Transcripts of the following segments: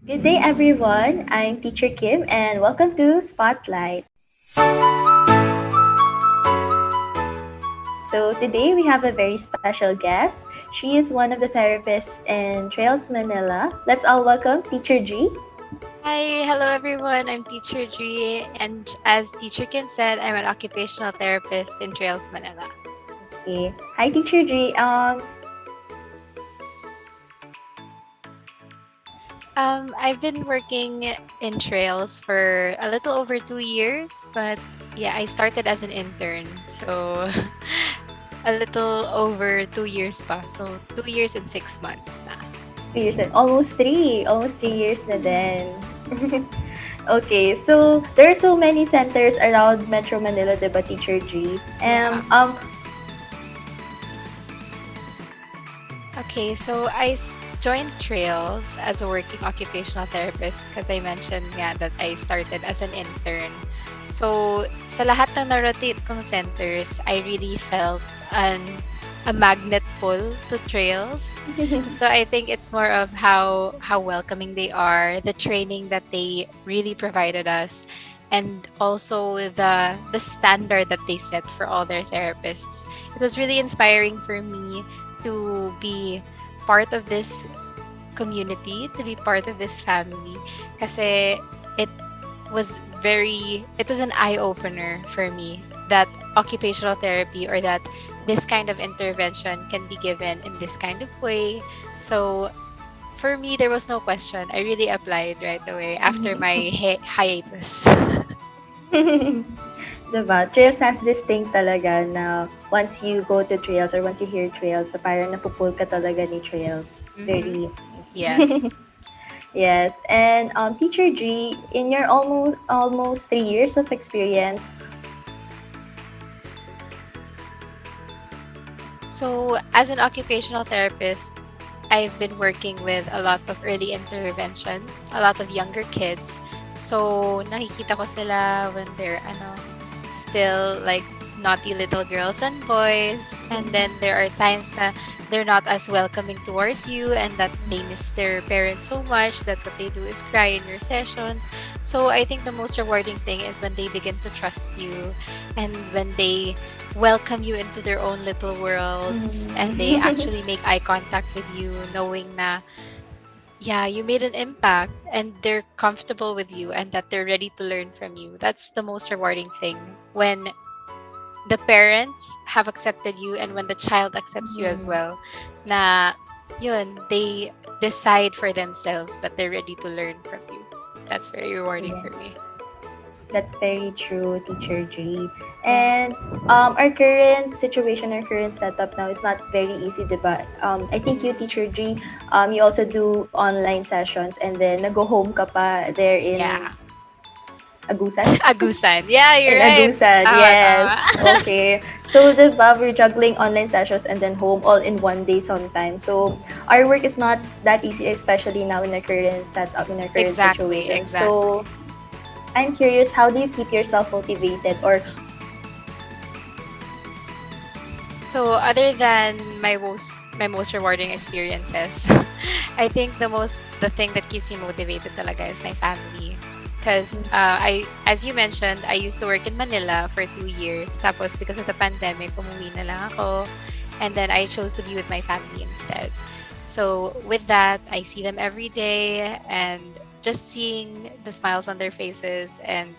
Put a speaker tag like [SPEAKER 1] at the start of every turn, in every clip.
[SPEAKER 1] Good day, everyone. I'm Teacher Kim, and welcome to Spotlight. So, today we have a very special guest. She is one of the therapists in Trails Manila. Let's all welcome Teacher Dree.
[SPEAKER 2] Hi, hello everyone. I'm Teacher Dree, and as Teacher Kim said, I'm an occupational therapist in Trails, Manila.
[SPEAKER 1] Okay. Hi, Teacher Dree.
[SPEAKER 2] I've been working in Trails for a little over 2 years, but yeah, I started as an intern, so a little over 2 years pa. So 2 years and 6 months na.
[SPEAKER 1] 2 years and almost 3 years na din. Okay, so there are so many centers around Metro Manila, diba, Teacher Dree?
[SPEAKER 2] Yeah. Okay, so joined Trails as a working occupational therapist because I mentioned nga that I started as an intern. So, sa lahat ng na-rotate kong centers, I really felt a magnet pull to Trails. So, I think it's more of how welcoming they are, the training that they really provided us, and also the standard that they set for all their therapists. It was really inspiring for me to be part of this community, to be part of this family. Kasi it it was an eye-opener for me that occupational therapy or that this kind of intervention can be given in this kind of way. So for me, there was no question. I really applied right away after my hiatus.
[SPEAKER 1] Diba? Trails has this thing talaga na once you go to Trails or once you hear Trails, so parang napupul ka talaga ni Trails. Very.
[SPEAKER 2] Yes.
[SPEAKER 1] Yes. And Teacher Dree, in your almost 3 years of experience,
[SPEAKER 2] So, as an occupational therapist, I've been working with a lot of early intervention, a lot of younger kids. So, nakikita ko sila when they're still like naughty little girls and boys. And then there are times na they're not as welcoming towards you and that they miss their parents so much that what they do is cry in your sessions. So I think the most rewarding thing is when they begin to trust you and when they welcome you into their own little worlds and they actually make eye contact with you knowing na yeah, you made an impact and they're comfortable with you and that they're ready to learn from you. That's the most rewarding thing when the parents have accepted you and when the child accepts you as well. Na yun, they decide for themselves that they're ready to learn from you. That's very rewarding for me.
[SPEAKER 1] that's very true, Teacher Dree. And our current situation, our current setup now is not very easy, diba? I think you, Teacher Dree, you also do online sessions and then nag-go home ka pa there in Agusan?
[SPEAKER 2] Agusan. Yeah, you're
[SPEAKER 1] In
[SPEAKER 2] right.
[SPEAKER 1] Agusan,
[SPEAKER 2] Tama,
[SPEAKER 1] yes.
[SPEAKER 2] tama.
[SPEAKER 1] Okay. So, diba, we're juggling online sessions and then home all in one day sometimes. So, our work is not that easy, especially now in our current setup, in our current
[SPEAKER 2] Exactly,
[SPEAKER 1] situation.
[SPEAKER 2] exactly.
[SPEAKER 1] So, I'm curious, how do you keep yourself motivated or
[SPEAKER 2] So other than my most rewarding experiences, I think the thing that keeps me motivated talaga is my family. Because as you mentioned, I used to work in Manila for 2 years. Tapos because of the pandemic, umuwi na lang ako. And then I chose to be with my family instead. So with that, I see them every day and just seeing the smiles on their faces and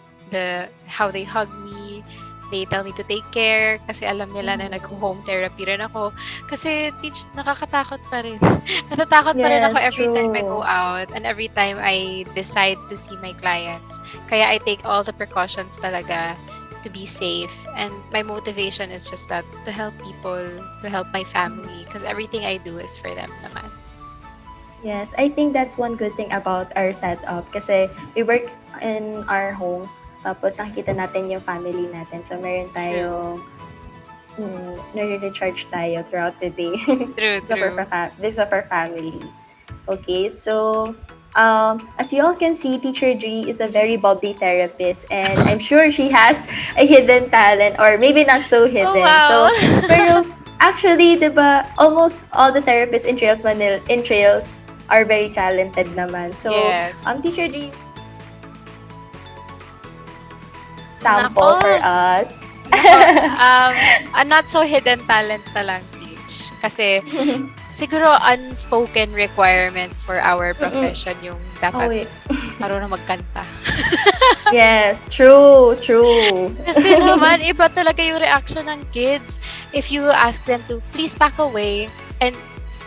[SPEAKER 2] how they hug me. They tell me to take care kasi alam nila na nag-home therapy rin ako. Kasi nakakatakot pa rin. Natatakot pa rin ako
[SPEAKER 1] Yes,
[SPEAKER 2] every time I
[SPEAKER 1] true.
[SPEAKER 2] go out and every time I decide to see my clients. Kaya I take all the precautions talaga to be safe. And my motivation is just that to help people, to help my family because everything I do is for them naman.
[SPEAKER 1] Yes, I think that's one good thing about our setup kasi we work in our homes tapos nakikita natin yung family natin. So, meron tayong nare-recharge tayo throughout the day.
[SPEAKER 2] True, true.
[SPEAKER 1] This of our family. Okay, so as you all can see, Teacher Dree is a very bubbly therapist and I'm sure she has a hidden talent or maybe not so hidden.
[SPEAKER 2] Oh, wow.
[SPEAKER 1] So, pero actually, diba, almost all the therapists in Trails Manila, in Trails are very talented naman. So,
[SPEAKER 2] Yes.
[SPEAKER 1] Teacher G, sample for
[SPEAKER 2] Nako,
[SPEAKER 1] us.
[SPEAKER 2] nako, a not so hidden talent na lang, Teach. Kasi siguro unspoken requirement for our
[SPEAKER 1] Mm-mm.
[SPEAKER 2] profession yung
[SPEAKER 1] Oh,
[SPEAKER 2] dapat
[SPEAKER 1] wait.
[SPEAKER 2] marunong magkanta.
[SPEAKER 1] Yes, true, true.
[SPEAKER 2] Kasi naman, iba talaga yung reaction ng kids if you ask them to please pack away and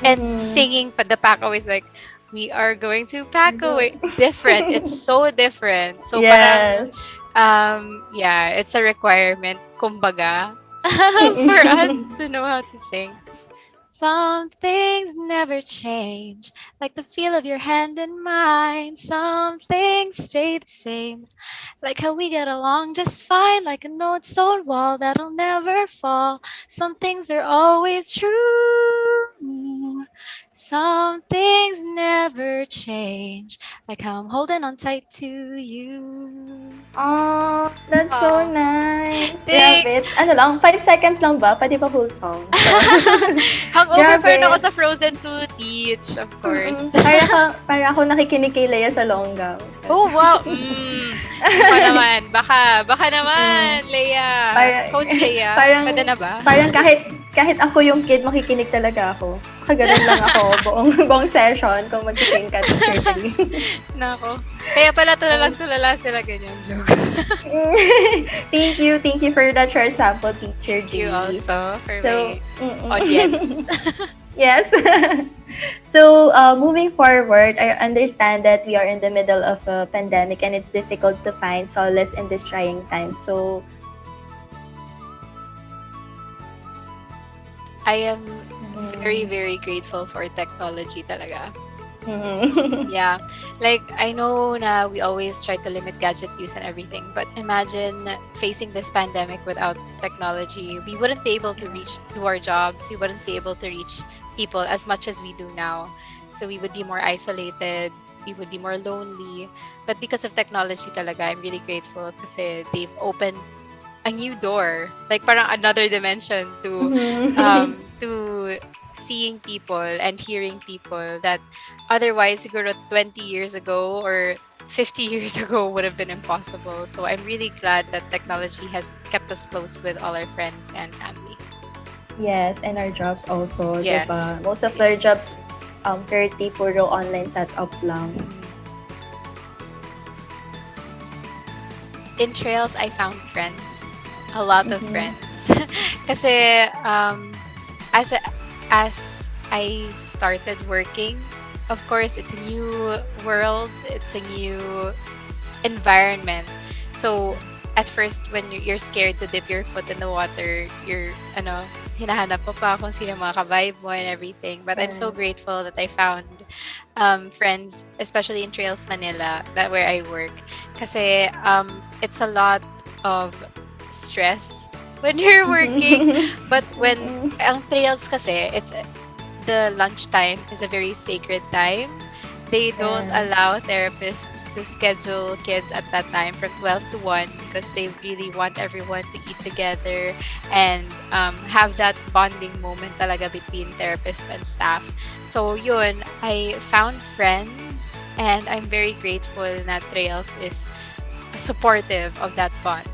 [SPEAKER 1] Mm-mm.
[SPEAKER 2] singing but the pack away is like we are going to pack away. Different. It's so different. So parang
[SPEAKER 1] Yes.
[SPEAKER 2] yeah, it's a requirement kumbaga for us
[SPEAKER 1] Mm-mm.
[SPEAKER 2] to know how to sing. Some things never change, like the feel of your hand in mine. Some things stay the same, like how we get along just fine, like a note stone wall that'll never fall. Some things are always true. Some things never change, like how I'm holding on tight to you.
[SPEAKER 1] Oh, that's so
[SPEAKER 2] Oh,
[SPEAKER 1] nice.
[SPEAKER 2] thanks.
[SPEAKER 1] Grabe. Ano lang, 5 seconds lang ba? Pwede pa whole song. Char.
[SPEAKER 2] Hangover pa rin ako
[SPEAKER 1] Grabe.
[SPEAKER 2] sa Frozen 2, Teach, of course.
[SPEAKER 1] Para ako nakikinig kay Leia sa longgaw.
[SPEAKER 2] Oh, wow. Baka naman. Baka
[SPEAKER 1] Mm.
[SPEAKER 2] naman, Leia.
[SPEAKER 1] Para,
[SPEAKER 2] Coach Leia.
[SPEAKER 1] parang,
[SPEAKER 2] Pwede na ba?
[SPEAKER 1] parang kahit ako yung kid, makikinig talaga ako. Kaganon lang ako buong session kung mag-sing ka, Teacher Dree.
[SPEAKER 2] Nako. Kaya pala tulala sila ganyan. Joke.
[SPEAKER 1] Thank you for that short sample, Teacher
[SPEAKER 2] Thank you
[SPEAKER 1] Dree.
[SPEAKER 2] also for
[SPEAKER 1] So,
[SPEAKER 2] my audience.
[SPEAKER 1] yes. So, moving forward, I understand that we are in the middle of a pandemic and it's difficult to find solace in this trying time. So,
[SPEAKER 2] I am very, very grateful for technology talaga.
[SPEAKER 1] mm,
[SPEAKER 2] Yeah. Like, I know na we always try to limit gadget use and everything, but imagine facing this pandemic without technology. We wouldn't be able to do our jobs. We wouldn't be able to reach people as much as we do now. So we would be more isolated. We would be more lonely. But because of technology talaga, I'm really grateful kasi they've opened a new door, like parang another dimension to seeing people and hearing people that otherwise siguro 20 years ago or 50 years ago would have been impossible. So I'm really glad that technology has kept us close with all our friends and family.
[SPEAKER 1] yes, and our jobs also,
[SPEAKER 2] Yes.
[SPEAKER 1] diba? Most of our jobs currently puro online setup lang.
[SPEAKER 2] In trails, I found friends. A lot of friends. Kasi as as I started working, of course, it's a new world, it's a new environment. So at first, when you're scared to dip your foot in the water, you're hinahanap mo pa kung sino mga ka-vibe mo and everything. But I'm so
[SPEAKER 1] Yes.
[SPEAKER 2] grateful that I found friends, especially in Trails Manila, that where I work. Kasi it's a lot of stress when you're working. But when ang Trails kasi, it's the lunchtime is a very sacred time. They don't
[SPEAKER 1] Yes.
[SPEAKER 2] allow therapists to schedule kids at that time from 12 to 1 because they really want everyone to eat together and have that bonding moment talaga between therapists and staff. So yun, I found friends and I'm very grateful that Trails is supportive of that bond.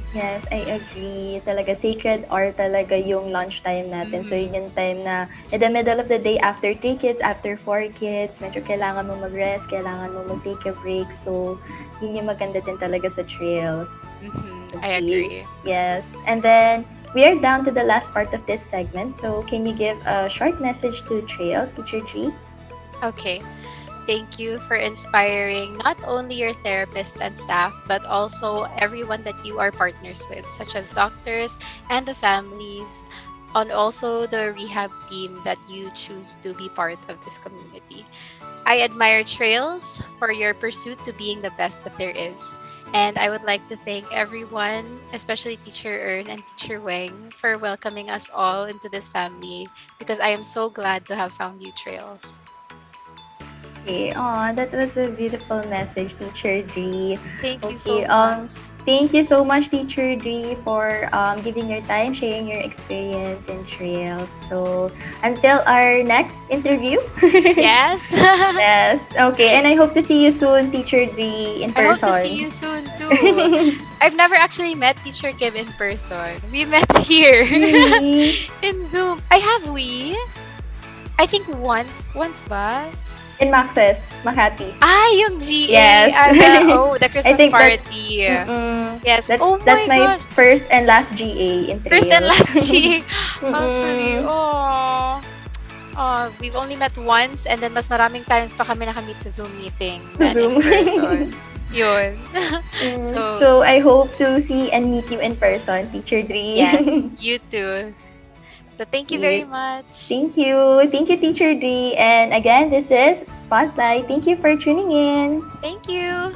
[SPEAKER 1] Yes, I agree. Talaga, sacred hour talaga yung lunchtime natin. So, yun yung time na in the middle of the day, after 3 kids, after 4 kids, medyo kailangan mo mag-rest, kailangan mo mag-take a break. So, yun yung maganda din talaga sa trails.
[SPEAKER 2] I agree.
[SPEAKER 1] Yes. And then, we are down to the last part of this segment. So, can you give a short message to trails, Teacher Dree?
[SPEAKER 2] Okay. Thank you for inspiring not only your therapists and staff, but also everyone that you are partners with, such as doctors and the families, and also the rehab team that you choose to be part of this community. I admire Trails for your pursuit to being the best that there is. And I would like to thank everyone, especially Teacher Ern and Teacher Wang, for welcoming us all into this family because I am so glad to have found you, Trails.
[SPEAKER 1] Okay. Oh, that was a beautiful message, Teacher Dree.
[SPEAKER 2] Thank you so
[SPEAKER 1] Okay.
[SPEAKER 2] much.
[SPEAKER 1] Thank you so much, Teacher Dree, for giving your time, sharing your experience and trails. So until our next interview.
[SPEAKER 2] Yes.
[SPEAKER 1] Yes. Okay. And I hope to see you soon, Teacher Dree, in
[SPEAKER 2] I hope to see
[SPEAKER 1] person.
[SPEAKER 2] you soon too. I've never actually met Teacher Kim in person. We met here
[SPEAKER 1] Really?
[SPEAKER 2] in Zoom. I have we. I think once ba?
[SPEAKER 1] In Max's, Makati.
[SPEAKER 2] Yung GA.
[SPEAKER 1] Yes.
[SPEAKER 2] The
[SPEAKER 1] I
[SPEAKER 2] Christmas
[SPEAKER 1] think
[SPEAKER 2] party.
[SPEAKER 1] mm-mm,
[SPEAKER 2] Yes.
[SPEAKER 1] that's
[SPEAKER 2] Oh
[SPEAKER 1] that's
[SPEAKER 2] my
[SPEAKER 1] my
[SPEAKER 2] gosh.
[SPEAKER 1] first and last GA in
[SPEAKER 2] First and
[SPEAKER 1] Trails.
[SPEAKER 2] last GA. Actually,
[SPEAKER 1] Mm-mm.
[SPEAKER 2] we've only met once and then mas maraming times pa kami nakamit sa Zoom meeting than in
[SPEAKER 1] Zoom.
[SPEAKER 2] person. Yun. So,
[SPEAKER 1] So I hope to see and meet you in person, Teacher
[SPEAKER 2] yes,
[SPEAKER 1] Dree.
[SPEAKER 2] you too. So, thank you very
[SPEAKER 1] Okay.
[SPEAKER 2] much.
[SPEAKER 1] Thank you. Thank you, Teacher Dree. And again, this is Spotlight. Thank you for tuning in.
[SPEAKER 2] Thank you.